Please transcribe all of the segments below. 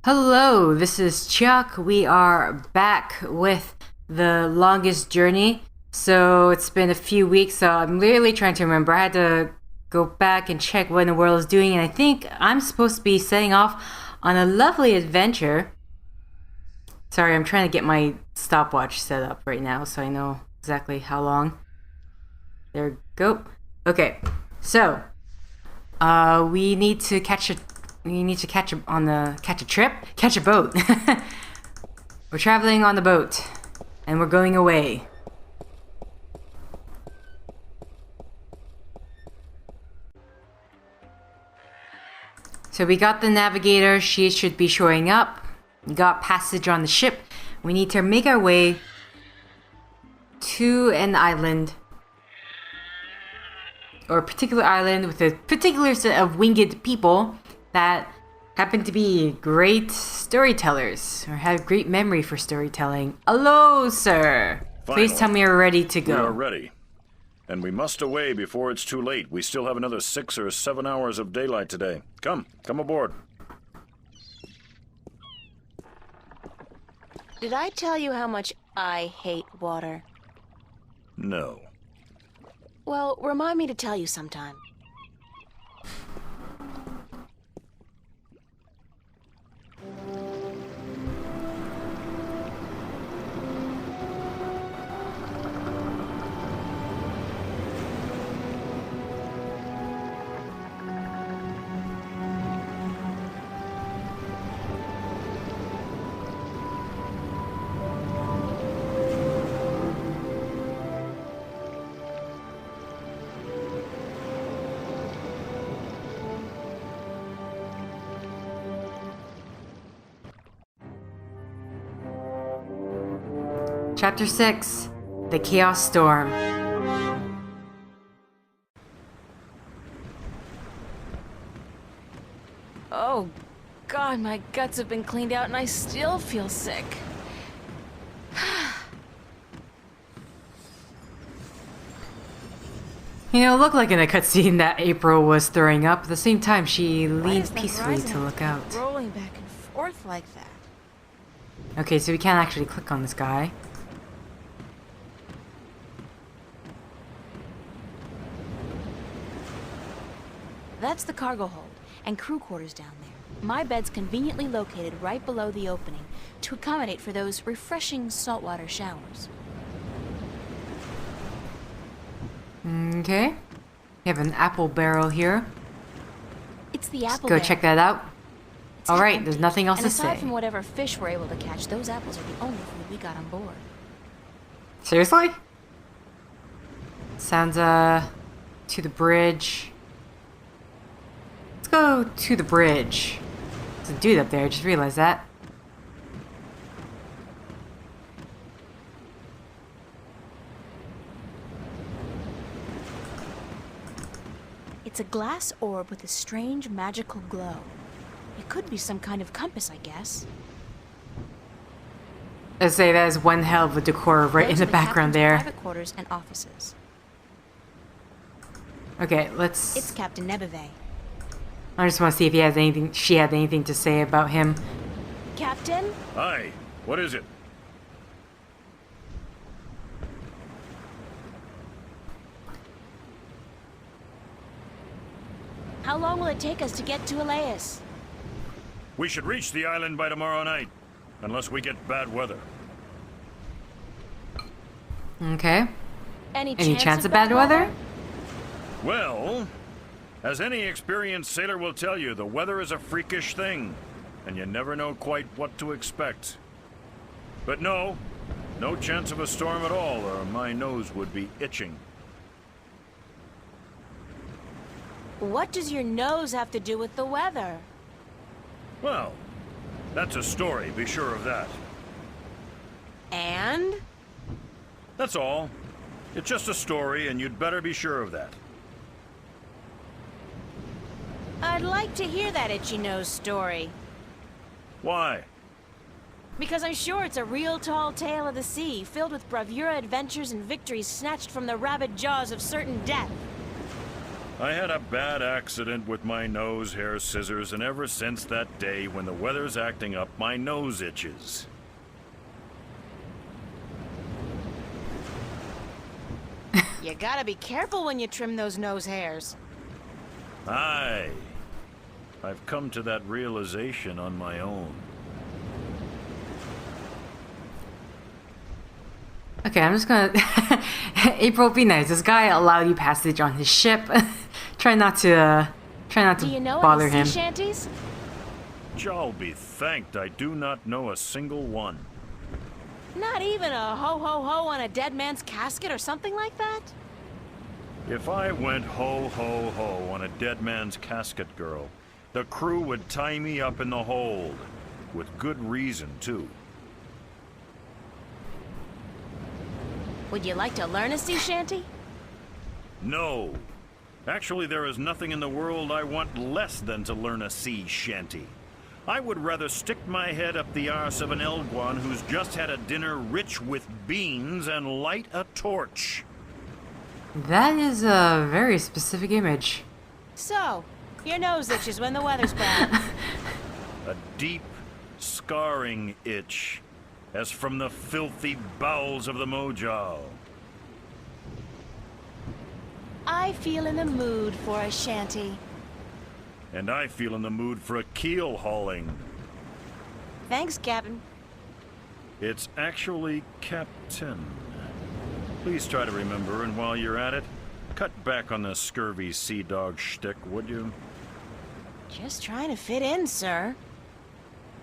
Hello, this is Chiak. We are back with the longest journey. So it's been a few weeks, so I'm literally trying to remember. I had to go back and check what in the world is doing, and I think I'm supposed to be setting off on a lovely adventure. Sorry, I'm trying to get my stopwatch set up right now so I know exactly how long. There we go. Okay, so we need to catch a boat. We're traveling on the boat, and we're going away. So we got the navigator. She should be showing up. We got passage on the ship. We need to make our way to an island, or a particular island with a particular set of winged people that happen to be great storytellers or have great memory for storytelling. Hello, sir. Finally, Please tell me you're ready to go. We are ready. And we must away before it's too late. We still have another 6 or 7 hours of daylight today. Come aboard. Did I tell you how much I hate water? No. Well, remind me to tell you sometime. Chapter 6, The Chaos Storm. Oh, God, my guts have been cleaned out and I still feel sick. You know, it looked like in a cutscene that April was throwing up. At the same time, she Why leaned does the peacefully horizon to look out. keep rolling back and forth like that? Okay, so we can't actually click on this guy. That's the cargo hold and crew quarters down there. My bed's conveniently located right below the opening to accommodate for those refreshing saltwater showers. Okay. We have an apple barrel here. It's the Let's apple go barrel. check that out. It's Alright, empty. there's nothing else and to aside say. from whatever fish we're able to catch, those apples are the only food we got on board. Seriously? Sounds, to the bridge. Let's go to the bridge. There's a dude up there, I just realized that. It's a glass orb with a strange magical glow. It could be some kind of compass, I guess. Let's say that is one hell of a decor right in Those the are background captain's there. Private quarters and offices. Okay, let's... It's Captain Nebeve. I just want to see if he has anything, she had anything to say about him. Captain? Hi. What is it? How long will it take us to get to Alais? We should reach the island by tomorrow night. Unless we get bad weather. Okay. Any chance of bad weather? Well, as any experienced sailor will tell you, the weather is a freakish thing. And you never know quite what to expect. But no chance of a storm at all, or my nose would be itching. What does your nose have to do with the weather? Well, that's a story, be sure of that. And? That's all. It's just a story, and you'd better be sure of that. I'd like to hear that itchy nose story. Why? Because I'm sure it's a real tall tale of the sea, filled with bravura adventures and victories snatched from the rabid jaws of certain death. I had a bad accident with my nose hair scissors, and ever since that day, when the weather's acting up, my nose itches. You gotta be careful when you trim those nose hairs. Aye. I've come to that realization on my own. Okay, I'm just gonna... April, be nice. This guy allowed you passage on his ship. Try not to Do you know bother any him. sea shanties? J'all be thanked I do not know a single one. Not even a ho-ho-ho on a dead man's casket or something like that? If I went ho-ho-ho on a dead man's casket, girl, the crew would tie me up in the hold. With good reason, too. Would you like to learn a sea shanty? No. Actually, there is nothing in the world I want less than to learn a sea shanty. I would rather stick my head up the arse of an Elguan who's just had a dinner rich with beans and light a torch. That is a very specific image. So, your nose itches when the weather's bad. A deep, scarring itch, as from the filthy bowels of the Mojal. I feel in the mood for a shanty. And I feel in the mood for a keel hauling. Thanks, Captain. It's actually Captain. Please try to remember, and while you're at it, cut back on the scurvy sea dog shtick, would you? Just trying to fit in, sir.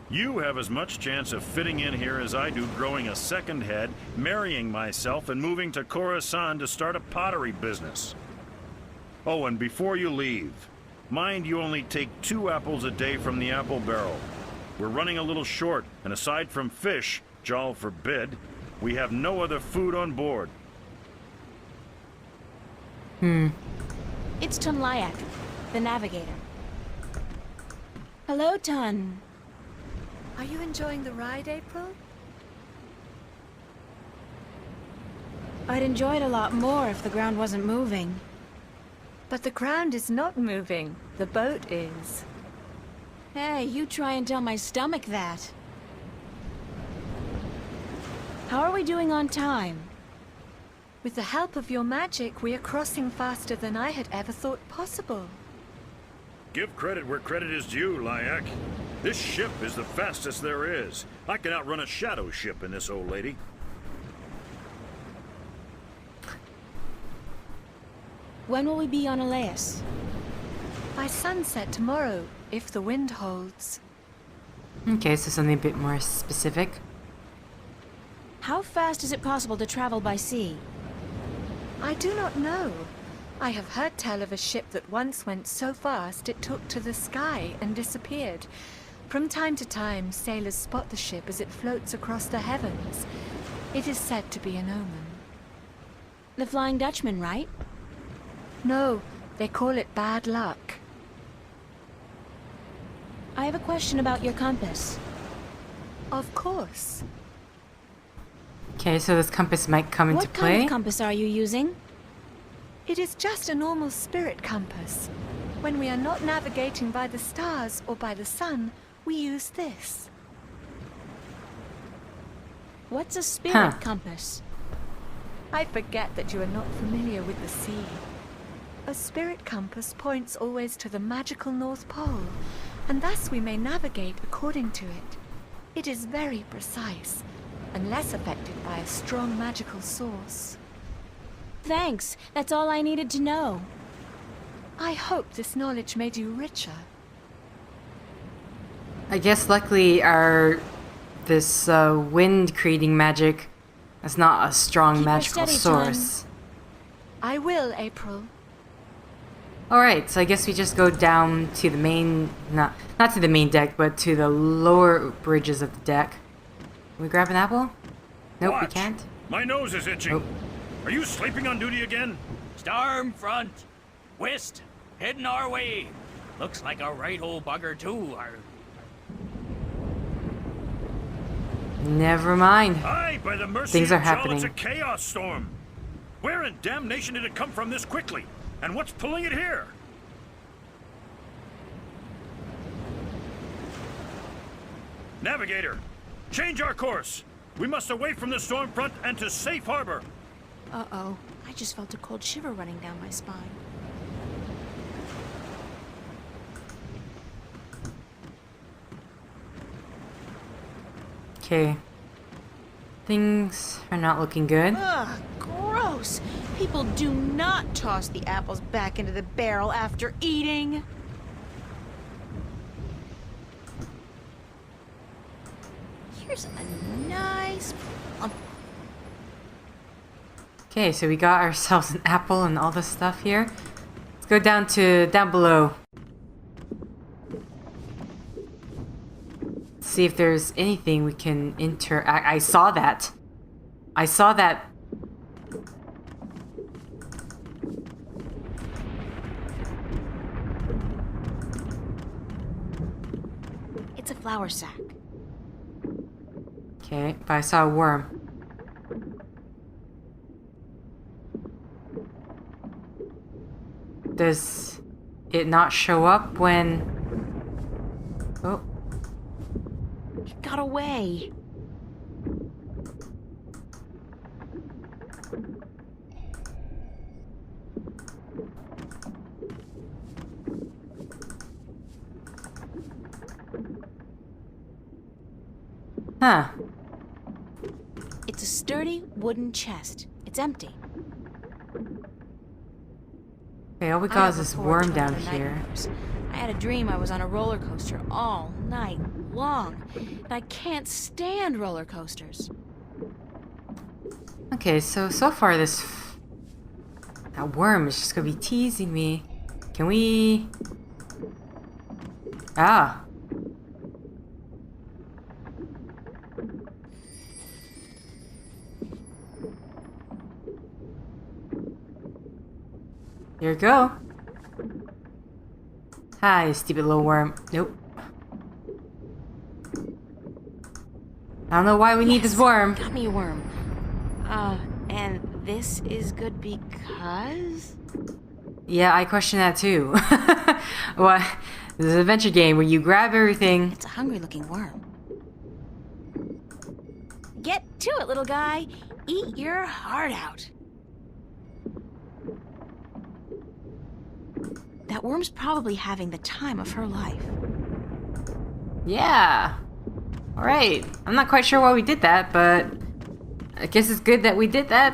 You have as much chance of fitting in here as I do growing a second head, marrying myself, and moving to Khorasan to start a pottery business. Oh, and before you leave, mind you only take 2 apples a day from the apple barrel. We're running a little short, and aside from fish, J'all forbid, we have no other food on board. It's Tunlayak, the navigator. Hello, Tun. Are you enjoying the ride, April? I'd enjoy it a lot more if the ground wasn't moving. But the ground is not moving. The boat is. Hey, you try and tell my stomach that. How are we doing on time? With the help of your magic, we are crossing faster than I had ever thought possible. Give credit where credit is due, Lyak. This ship is the fastest there is. I can outrun a shadow ship in this old lady. When will we be on Alais? By sunset tomorrow, if the wind holds. Okay, so something a bit more specific. How fast is it possible to travel by sea? I do not know. I have heard tell of a ship that once went so fast it took to the sky and disappeared. From time to time, sailors spot the ship as it floats across the heavens. It is said to be an omen. The Flying Dutchman, right? No, they call it bad luck. I have a question about your compass. Of course. Okay, so this compass might come into What kind play. of compass are you using? It is just a normal spirit compass. When we are not navigating by the stars or by the sun, we use this. What's a spirit Huh. compass? I forget that you are not familiar with the sea. A spirit compass points always to the magical North Pole, and thus we may navigate according to it. It is very precise, unless affected by a strong magical source. Thanks, that's all I needed to know. I hope this knowledge made you richer. I guess luckily this wind creating magic is not a strong Keep her magical steady, source. I will, April. Alright, so I guess we just go down to the main, not to the main deck, but to the lower bridges of the deck. Can we grab an apple? Nope, we Watch. can't. My nose is itching. Oh. Are you sleeping on duty again? Storm front. West. Heading our way. Looks like a right old bugger too. Never mind. Aye, by the mercy Things of are J'all, it's a happening. chaos storm. Where in damnation did it come from this quickly? And what's pulling it here? Navigator, change our course. We must away from the storm front and to safe harbor. Uh-oh. I just felt a cold shiver running down my spine. Okay. Things are not looking good. Ugh, gross! People do not toss the apples back into the barrel after eating. Here's a nice plump. Okay, so we got ourselves an apple and all this stuff here. Let's go down below. See if there's anything we can interact. I saw that. I saw that. It's a flour sack. Okay, but I saw a worm. Does it not show up when... Oh. It got away. Huh. It's a sturdy wooden chest. It's empty. Okay, all we I got is never this forged worm one down of the here. nightmares. I had a dream I was on a roller coaster all night long, and I can't stand roller coasters. Okay, so far that worm is just gonna be teasing me. Can we... Ah. Here we go. Hi, you stupid little worm. Nope. I don't know why we need this worm. Got me a worm. And this is good because... Yeah, I question that too. What? This is an adventure game where you grab everything. It's a hungry-looking worm. Get to it, little guy. Eat your heart out. That worm's probably having the time of her life. Yeah. Alright. I'm not quite sure why we did that, but I guess it's good that we did that.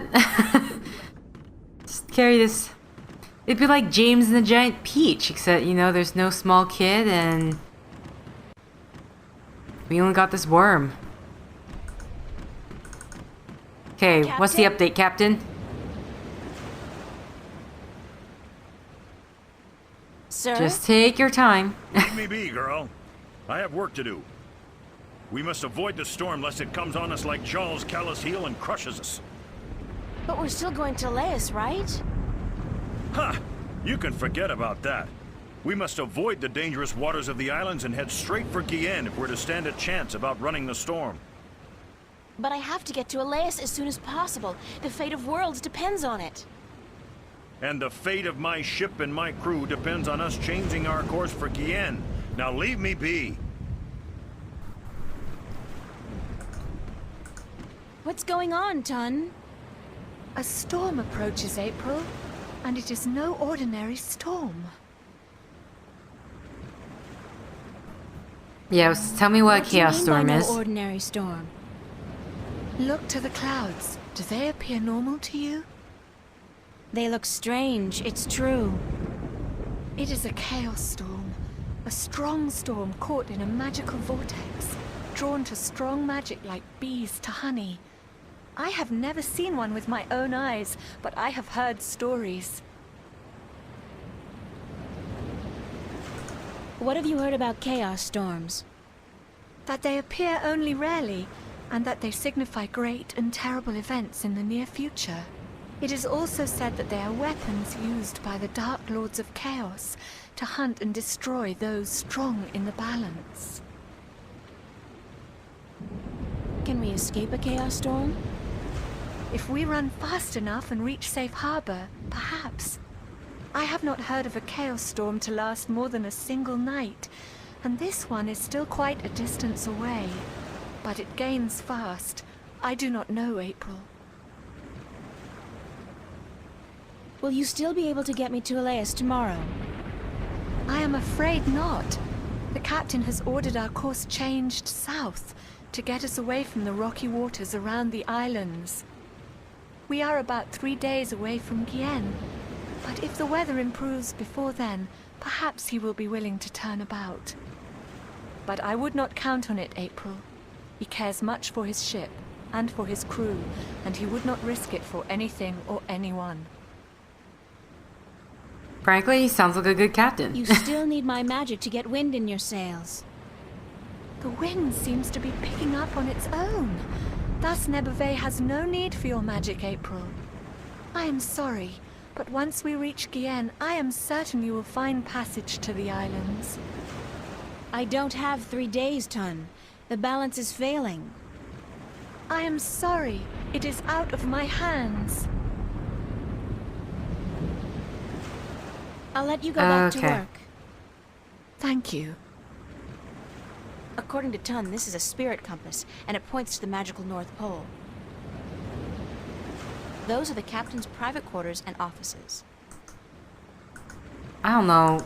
Just carry this. It'd be like James and the Giant Peach, except, you know, there's no small kid and we only got this worm. Okay, what's the update, Captain? Sir? Just take your time. Leave me be, girl. I have work to do. We must avoid the storm lest it comes on us like Jaws' callous heel and crushes us. But we're still going to Alais, right? Ha! You can forget about that. We must avoid the dangerous waters of the islands and head straight for Guyenne if we're to stand a chance of outrunning the storm. But I have to get to Alais as soon as possible. The fate of worlds depends on it. And the fate of my ship and my crew depends on us changing our course for Guyenne. Now leave me be. What's going on, Tun? A storm approaches, April, and it is no ordinary storm. Yeah, tell me what a What do you chaos mean storm by no is. ordinary storm? Look to the clouds. Do they appear normal to you? They look strange, it's true. It is a chaos storm. A strong storm caught in a magical vortex, drawn to strong magic like bees to honey. I have never seen one with my own eyes, but I have heard stories. What have you heard about chaos storms? That they appear only rarely, and that they signify great and terrible events in the near future. It is also said that they are weapons used by the Dark Lords of Chaos to hunt and destroy those strong in the balance. Can we escape a chaos storm? If we run fast enough and reach safe harbor, perhaps. I have not heard of a chaos storm to last more than a single night, and this one is still quite a distance away. But it gains fast. I do not know, April. Will you still be able to get me to Alais tomorrow? I am afraid not. The captain has ordered our course changed south to get us away from the rocky waters around the islands. We are about 3 days away from Gien, but if the weather improves before then, perhaps he will be willing to turn about. But I would not count on it, April. He cares much for his ship and for his crew, and he would not risk it for anything or anyone. Frankly, he sounds like a good captain. You still need my magic to get wind in your sails. The wind seems to be picking up on its own. Thus Nebeve has no need for your magic, April. I am sorry, but once we reach Gien, I am certain you will find passage to the islands. I don't have 3 days, Tun. The balance is failing. I am sorry. It is out of my hands. I'll let you go back to Okay. work. Thank you. According to Tun, this is a spirit compass, and it points to the magical North Pole. Those are the captain's private quarters and offices. I don't know.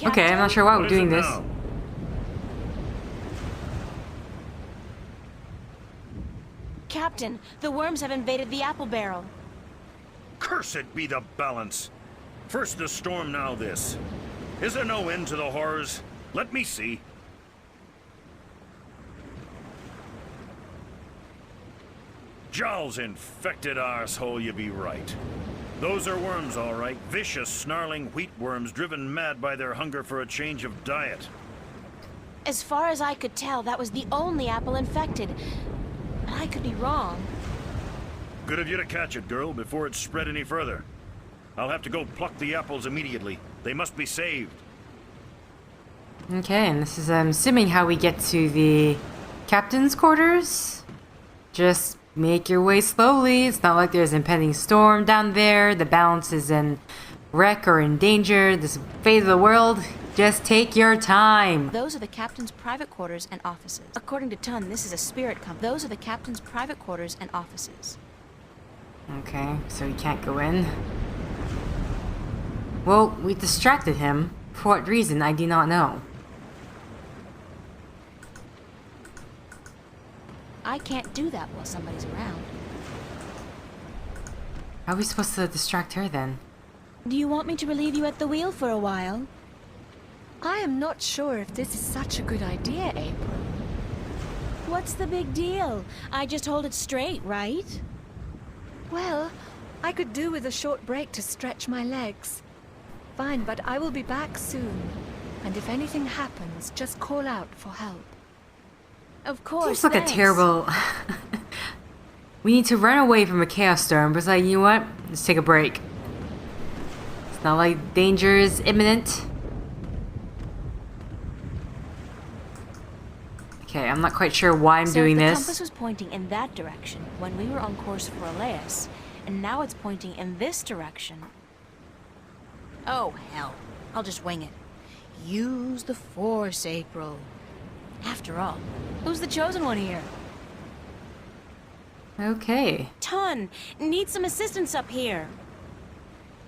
Okay, I'm not sure why we're What is doing it this. now? Captain, the worms have invaded the apple barrel. Cursed be the balance. First the storm, now this. Is there no end to the horrors? Let me see. Jowl's infected arsehole, you be right. Those are worms, all right. Vicious, snarling wheat worms driven mad by their hunger for a change of diet. As far as I could tell, that was the only apple infected. But I could be wrong. Good of you to catch it, girl, before it spread any further. I'll have to go pluck the apples immediately. They must be saved. Okay, and this is, I'm assuming, how we get to the captain's quarters. Just make your way slowly. It's not like there's an impending storm down there. The balance is in wreck or in danger. This is the fate of the world. Just take your time. Those are the captain's private quarters and offices. According to Tun, this is a spirit compass. Those are the captain's private quarters and offices. Okay, so he can't go in. Well, we distracted him. For what reason, I do not know. I can't do that while somebody's around. How are we supposed to distract her then? Do you want me to relieve you at the wheel for a while? I am not sure if this is such a good idea, April. What's the big deal? I just hold it straight, right? Well, I could do with a short break to stretch my legs. Fine, but I will be back soon. And if anything happens, just call out for help. Of course, Seems like thanks. a terrible... We need to run away from a chaos storm, but it's like, you know what? Let's take a break. It's not like danger is imminent. Okay, I'm not quite sure why I'm doing the this. compass was pointing in that direction when we were on course for Alais, and now it's pointing in this direction. Oh, hell. I'll just wing it. Use the Force, April. After all, who's the chosen one here? Okay. Tun, need some assistance up here.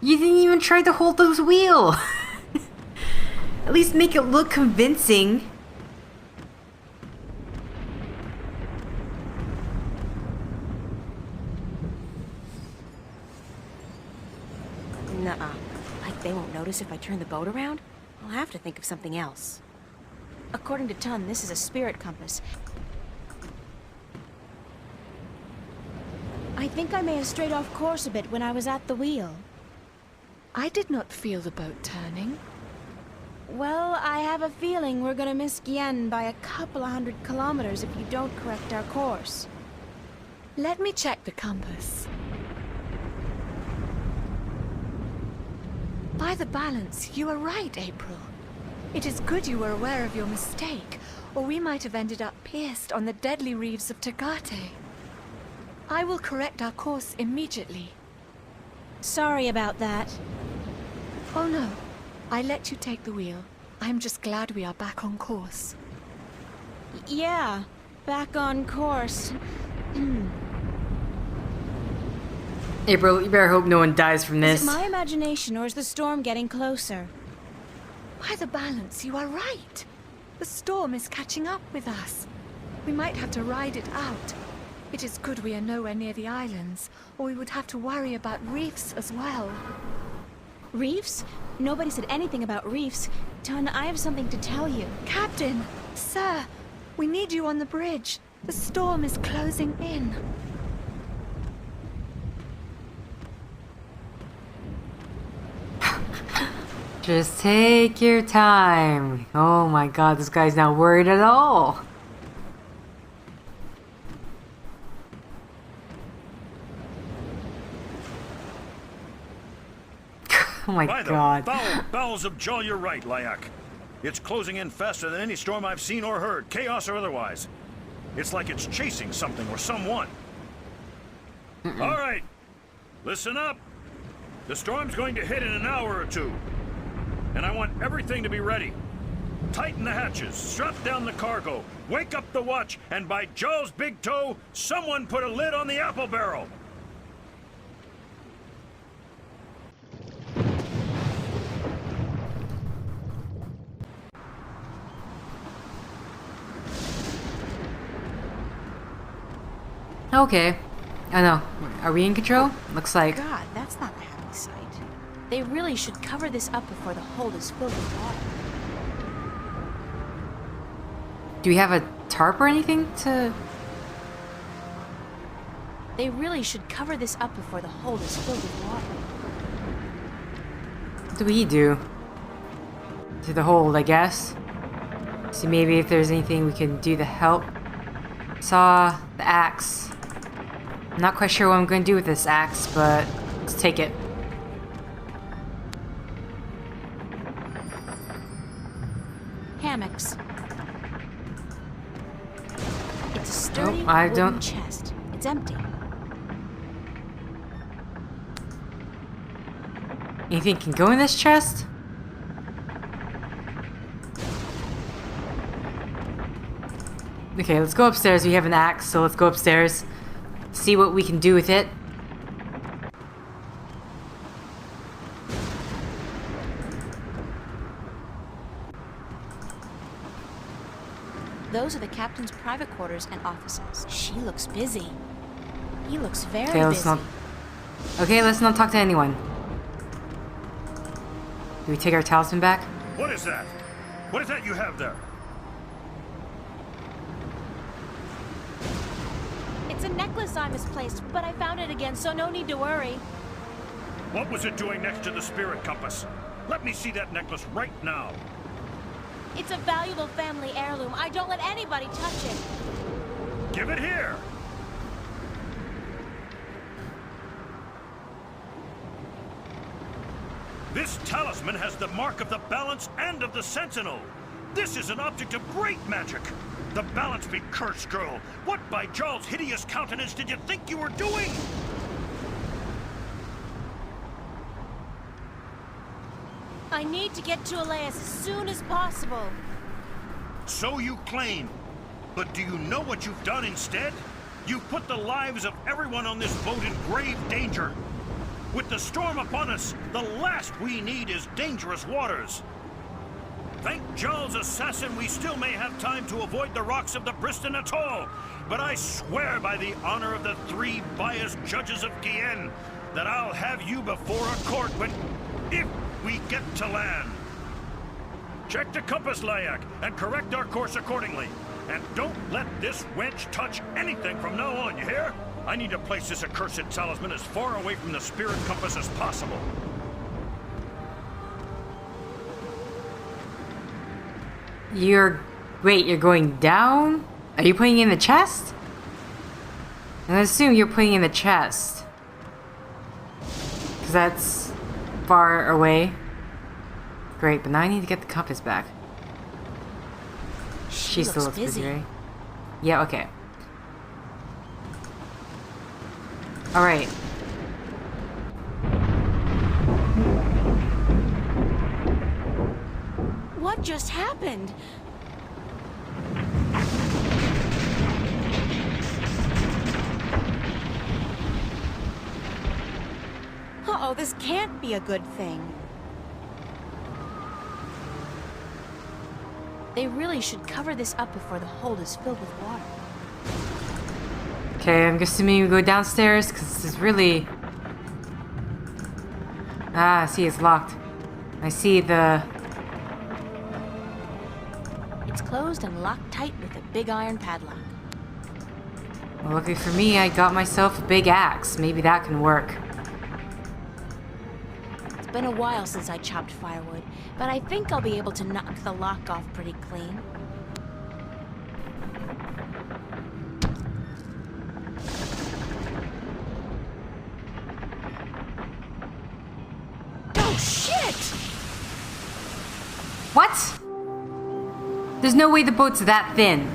You didn't even try to hold the wheel. At least make it look convincing. Nuh-uh. Like they won't notice if I turn the boat around? I'll have to think of something else. According to Tun, this is a spirit compass. I think I may have strayed off course a bit when I was at the wheel. I did not feel the boat turning. Well, I have a feeling we're gonna miss Gien by a couple of 100 kilometers if you don't correct our course. Let me check the compass. By the balance, you are right, April. It is good you were aware of your mistake, or we might have ended up pierced on the deadly reefs of Tagate. I will correct our course immediately. Sorry about that. Oh no, I let you take the wheel. I'm just glad we are back on course. Yeah, back on course. April, you better hope no one dies from Is this. it my imagination or is the storm getting closer? By the balance, you are right. The storm is catching up with us. We might have to ride it out. It is good we are nowhere near the islands, or we would have to worry about reefs as well. Reefs? Nobody said anything about reefs. Ton, I have something to tell you. Captain! Sir! We need you on the bridge. The storm is closing in. Just take your time. Oh my god, this guy's not worried at all. Oh my By the god. foul bowels of Jol, you're right, Layak. It's closing in faster than any storm I've seen or heard, chaos or otherwise. It's like it's chasing something or someone. All right, listen up. The storm's going to hit in an hour or two, and I want everything to be ready. Tighten the hatches, strap down the cargo, wake up the watch, and by Jol's big toe, someone put a lid on the apple barrel. Okay. I know. Are we in control? Looks like. God, that's not a happy sight. They really should cover this up before the hold is filled with water. Do we have a tarp or anything to... They really should cover this up before the hold is filled with water. What do we do? To the hold, I guess. See maybe if there's anything we can do to help. Saw the axe. I'm not quite sure what I'm going to do with this axe, but let's take it. Hammocks. It's a sturdy I wooden don't- chest. It's empty. Anything can go in this chest? Okay, let's go upstairs. We have an axe, so let's go upstairs. See what we can do with it. Those are the captain's private quarters and offices. She looks busy. He looks very Okay, let's busy. not. Okay, let's not talk to anyone. Do we take our talisman back? What is that? What is that you have there? It's a necklace I misplaced, but I found it again, so no need to worry. What was it doing next to the spirit compass? Let me see that necklace right now. It's a valuable family heirloom. I don't let anybody touch it. Give it here. This talisman has the mark of the balance and of the sentinel. This is an object of great magic. The balance be cursed, girl. What by Jol's hideous countenance did you think you were doing? I need to get to Alais as soon as possible. So you claim. But do you know what you've done instead? You've put the lives of everyone on this boat in grave danger. With the storm upon us, the last we need is dangerous waters. Thank Jol's assassin, we still may have time to avoid the rocks of the Briston Atoll. But I swear by the honor of the 3 biased judges of Gien that I'll have you before a court if we get to land. Check the compass, Layak, and correct our course accordingly. And don't let this wench touch anything from now on, you hear? I need to place this accursed talisman as far away from the spirit compass as possible. Wait, you're going down? Are you putting it in the chest? I assume you're putting it in the chest. Because that's far away. Great, but now I need to get the compass back. She still looks busy, right? Yeah, okay. Alright. What just happened? Uh-oh, this can't be a good thing. They really should cover this up before the hold is filled with water. Okay, I'm assuming we go downstairs, because this is really... Ah, I see it's locked. I see the... It's closed and locked tight with a big iron padlock. Well, lucky for me, I got myself a big axe. Maybe that can work. It's been a while since I chopped firewood, but I think I'll be able to knock the lock off pretty clean. Oh, shit! What? There's no way the boat's that thin.